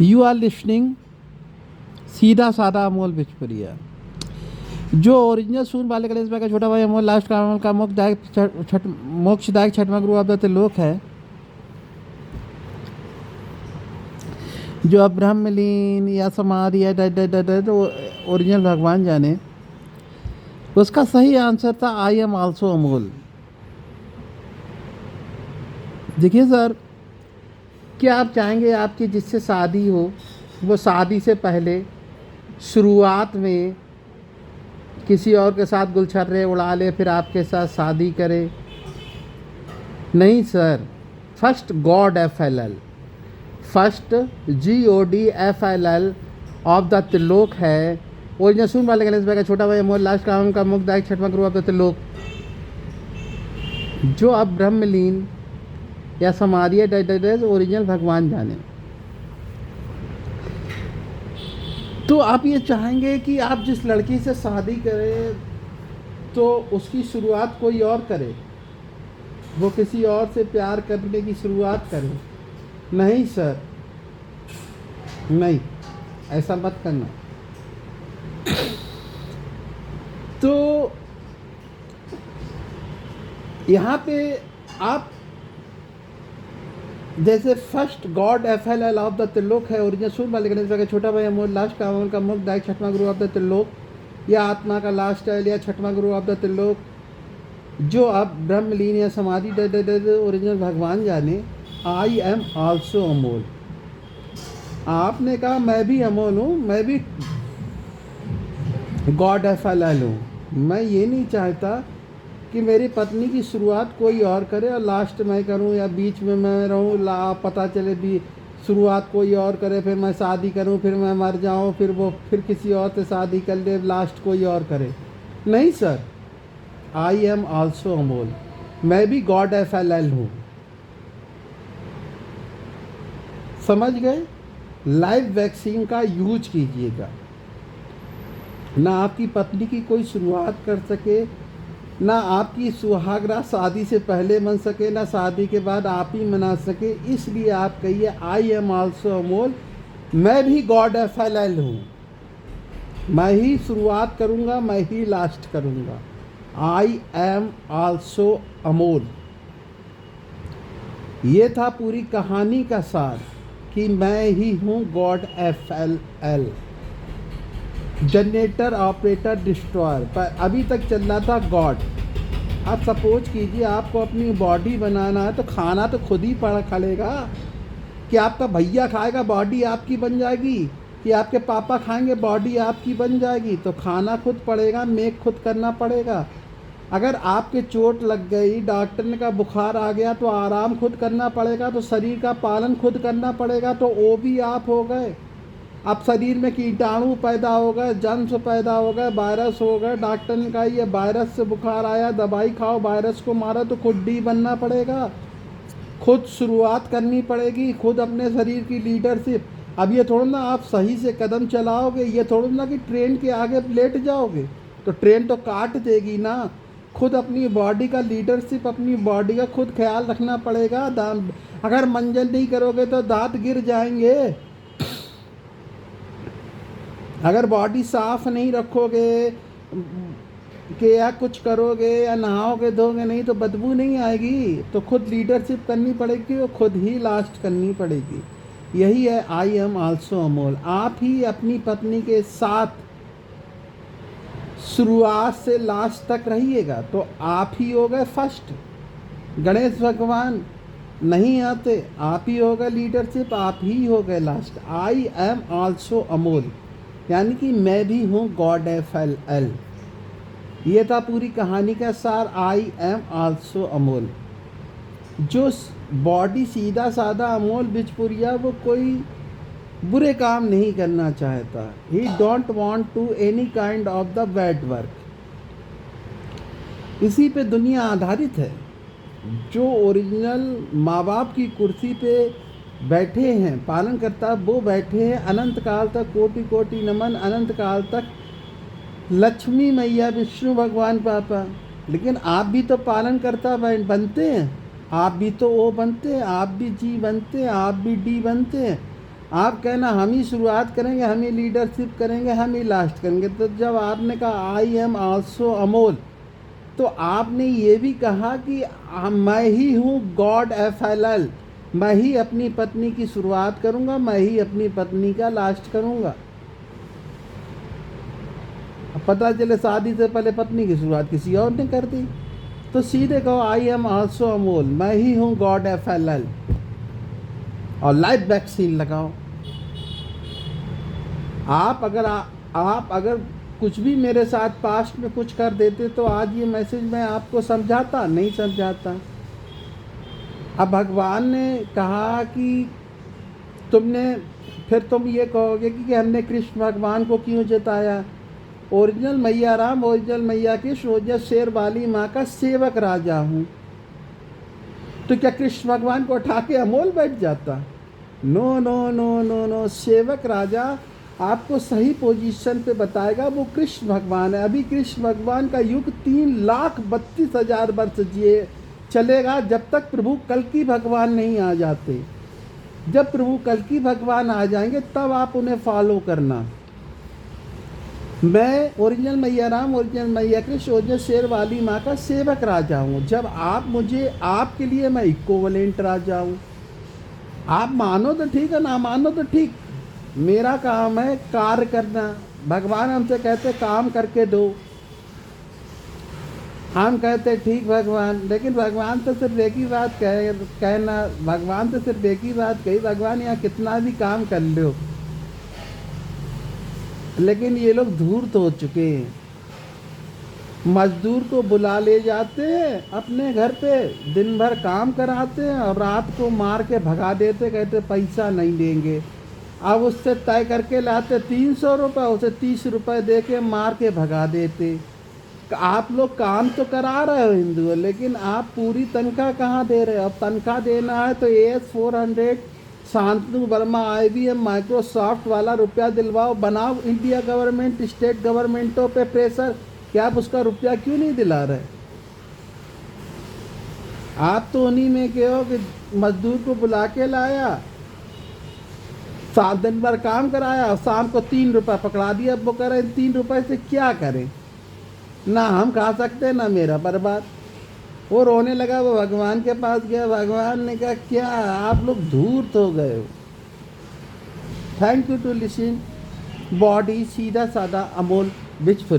You are listening सीधा साधा अमोल बिचपुरिया। जो ओरिजिनल सून वाले कलेश का छोटा भाई अमोल लास्ट का अमोल का मोक्षदायक छठवां गुरु आप लोक है, जो अब ब्रह्मलीन या समाधि या तो ओरिजिनल भगवान जाने। उसका सही आंसर था आई एम आल्सो अमोल। देखिए सर, क्या आप चाहेंगे आपकी जिससे शादी हो वो शादी से पहले शुरुआत में किसी और के साथ गुलछर्रे उड़ा ले फिर आपके साथ शादी करे? नहीं sir. First God FLL, first GOD FLL of the Trilok है। ओरिजिनल सुन वाले गणेश भाई का छोटा भाई अमोल लास्ट का उनका मुक्तदायक छठवां गुरु ऑफ द त्रिलोक, जो अब ब्रह्मलीन या समाधि ओरिजिनल भगवान जाने। तो आप ये चाहेंगे कि आप जिस लड़की से शादी करें तो उसकी शुरुआत कोई और करे, वो किसी और से प्यार करने की शुरुआत करे? नहीं सर, नहीं, ऐसा मत करना। तो यहाँ पे आप जैसे first God FLL of the Trilok है, ओरिजिनल सूर वाले गणेश का छोटा भाई अमोल लास्ट का उनका मुक्तदायक छठवां गुरु ऑफ द त्रिलोक, या आत्मा का लास्ट है या छठवां गुरु ऑफ द त्रिलोक, जो अब ब्रह्मलीन या समाधि ओरिजिनल भगवान जाने। I am also Amol. आपने कहा मैं भी अमोल हूँ, मैं भी गॉड FLL हूँ। मैं ये नहीं चाहता कि मेरी पत्नी की शुरुआत कोई और करे और लास्ट मैं करूं, या बीच में मैं रहूं, पता चले भी शुरुआत कोई और करे फिर मैं शादी करूं, फिर मैं मर जाऊं, फिर वो फिर किसी और से शादी कर ले, लास्ट कोई और करे। नहीं sir, I am also Amol. मैं भी गॉड FLL हूँ। समझ गए? लाइव वैक्सीन का यूज कीजिएगा। ना आपकी पत्नी की कोई शुरुआत कर सके, ना आपकी सुहागरात शादी से पहले बन सके, ना शादी के बाद आप ही मना सके। इसलिए आप कहिए आई एम आल्सो अमोल, मैं भी गॉड FLL हूँ। मैं ही शुरुआत करूँगा, मैं ही लास्ट करूँगा। I am also Amol. ये था पूरी कहानी का सार कि मैं ही हूँ God FLL, generator operator destroyer. पर अभी तक चल रहा था गॉड। अब सपोज कीजिए आपको अपनी बॉडी बनाना है तो खाना तो खुद ही खलेगा। कि आपका भैया खाएगा बॉडी आपकी बन जाएगी, कि आपके पापा खाएंगे बॉडी आपकी बन जाएगी? तो खाना खुद पड़ेगा, मेक खुद करना पड़ेगा। अगर आपके चोट लग गई, डॉक्टर ने कहा बुखार आ गया, तो आराम खुद करना पड़ेगा, तो शरीर का पालन खुद करना पड़ेगा। तो वो भी आप हो गए। अब शरीर में कीटाणु पैदा हो गए, जर्म्स पैदा हो गए, वायरस हो गए। डॉक्टर ने कहा ये वायरस से बुखार आया, दवाई खाओ, वायरस को मारा। तो खुद ही बनना पड़ेगा, खुद शुरुआत करनी पड़ेगी, खुद अपने शरीर की लीडरशिप। अब ये थोड़ा ना आप सही से कदम चलाओगे, ये थोड़ा ना कि ट्रेन के आगे लेट जाओगे, तो ट्रेन तो काट देगी ना। खुद अपनी बॉडी का लीडरशिप, अपनी बॉडी का खुद ख्याल रखना पड़ेगा। अगर मंजन नहीं करोगे तो दांत गिर जाएंगे। अगर बॉडी साफ नहीं रखोगे कि या कुछ करोगे या नहाओगे धोगे नहीं तो बदबू नहीं आएगी। तो खुद लीडरशिप करनी पड़ेगी और खुद ही लास्ट करनी पड़ेगी। यही है आई एम आल्सो अमोल। आप ही अपनी पत्नी के साथ शुरुआत से लास्ट तक रहिएगा तो आप ही हो गए फर्स्ट। गणेश भगवान नहीं आते, आप ही हो गए लीडरशिप, आप ही हो गए last. I am also Amol, यानी कि मैं भी हूँ गॉड FLL। ये था पूरी कहानी का सार, आई एम आल्सो अमोल। जो बॉडी सीधा साधा अमोल बिचपुरिया वो कोई बुरे काम नहीं करना चाहता। He don't want to any kind of the bad work. इसी पे दुनिया आधारित है। जो ओरिजिनल माँ बाप की कुर्सी पे बैठे हैं, पालन करता वो बैठे हैं अनंत काल तक। कोटि कोटि नमन अनंत काल तक। लक्ष्मी मैया, विष्णु भगवान पापा। लेकिन आप भी तो पालन करता बनते हैं, आप भी तो ओ बनते हैं, आप भी जी बनते हैं, आप भी डी बनते हैं। आप कहना हम ही शुरुआत करेंगे, हम ही लीडरशिप करेंगे, हम ही लास्ट करेंगे। तो जब आपने कहा आई एम आल्सो अमोल, तो आपने ये भी कहा कि मैं ही हूँ गॉड FLL, मैं ही अपनी पत्नी की शुरुआत करूँगा, मैं ही अपनी पत्नी का लास्ट करूँगा। अब पता चले शादी से पहले पत्नी की शुरुआत किसी और ने कर दी, तो सीधे कहो आई एम आल्सो अमोल, मैं ही हूँ गॉड FLL, और लाइफ वैक्सीन लगाओ। आप अगर कुछ भी मेरे साथ पास्ट में कुछ कर देते तो आज ये मैसेज मैं आपको समझाता नहीं समझाता। अब भगवान ने कहा कि फिर तुम ये कहोगे कि हमने कृष्ण भगवान को क्यों जताया। ओरिजिनल मैया राम, ओरिजिनल मैया कृष्ण, ओरिजिनल शेर वाली माँ का सेवक राजा हूँ। तो क्या कृष्ण भगवान को उठा के अमोल बैठ जाता? No no no no no, सेवक राजा आपको सही पोजीशन पे बताएगा, वो कृष्ण भगवान है। अभी कृष्ण भगवान का युग 3,32,000 वर्ष चलेगा, जब तक प्रभु कल्कि भगवान नहीं आ जाते। जब प्रभु कल्कि भगवान आ जाएंगे तब आप उन्हें फॉलो करना। मैं ओरिजिनल मैया राम, ओरिजिनल मैया कृष्ण, ओरिजिनल शेर वाली माँ का सेवक राजा हूँ। जब आप मुझे, आपके लिए मैं इक्विवेलेंट राजा हूँ। आप मानो तो ठीक है, ना मानो तो ठीक, मेरा काम है कार्य करना। भगवान हमसे कहते काम करके दो, हम कहते ठीक भगवान, लेकिन भगवान तो सिर्फ एक ही बात कहना, भगवान तो सिर्फ एक ही बात कही, भगवान यहाँ कितना भी काम कर लो। लेकिन ये लोग धूर्त हो चुके हैं। मजदूर को बुला ले जाते हैं अपने घर पे, दिन भर काम कराते हैं और रात को मार के भगा देते, कहते पैसा नहीं देंगे। अब उससे तय करके लाते 300 रुपये, उसे 30 रुपये दे के मार के भगा देते। आप लोग काम तो करा रहे हो हिंदू, लेकिन आप पूरी तनख्वाह कहाँ दे रहे हो? अब तनख्वाह देना है तो AS400, Shantanu Verma, IBM, Microsoft वाला रुपया दिलवाओ, बनाओ। इंडिया गवर्नमेंट स्टेट गवर्नमेंटों पे प्रेशर कि आप उसका रुपया क्यों नहीं दिला रहे? आप तो उन्हीं में के हो कि मजदूर को बुला के लाया, 7 दिन भर काम कराया और शाम को 3 रुपये पकड़ा दिया। अब वो कह रहे 3 रुपये से क्या करें, ना हम खा सकते ना मेरा बर्बाद। वो रोने लगा, वो भगवान के पास गया, भगवान ने कहा क्या आप लोग धूर्त हो गए हो। Thank you to listen. बॉडी सीधा साधा अमोल विच फॉर